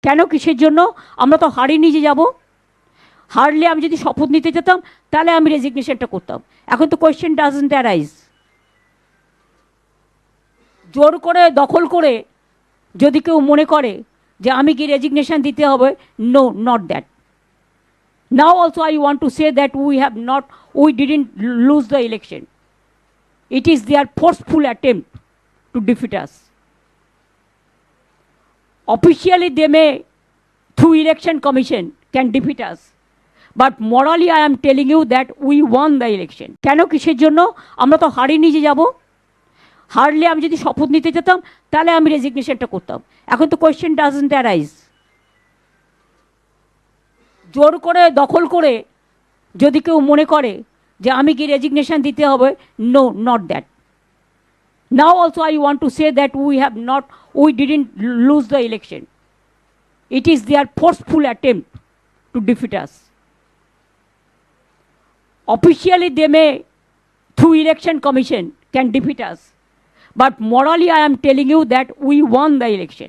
কেন, কিসের জন্য? আমরা তো হারিয়ে যে যাব। হারলে আমি যদি শপথ নিতে যেতাম তাহলে আমি রেজিগনেশনটা করতাম। এখন তো কোয়েশ্চেন ডাজন্ট অ্যারাইজ। জোর করে দখল করে যদি কেউ মনে করে যে আমি কি রেজিগনেশন দিতে হবে, no, not that. Now also I want to say that we didn't lose the election. It is their forceful attempt to defeat us. Officially they may, through election commission, can defeat us. But morally I am telling you that we won the election. কেন, কিসের জন্য? আমরা তো হারিয়ে যে যাব। হারলে আমি যদি শপথ নিতে যেতাম তাহলে আমি রেজিগনেশনটা করতাম। এখন তো কোয়েশ্চেন ডাজন্ট অ্যারাইজ। জোর করে দখল করে যদি কেউ মনে করে যে আমি কি রেজিগনেশন দিতে হবে, no, not that. Now also I want to say that we didn't lose the election. It is their forceful attempt to defeat us. Officially they may, through election commission, can defeat us. But morally I am telling you that we won the election.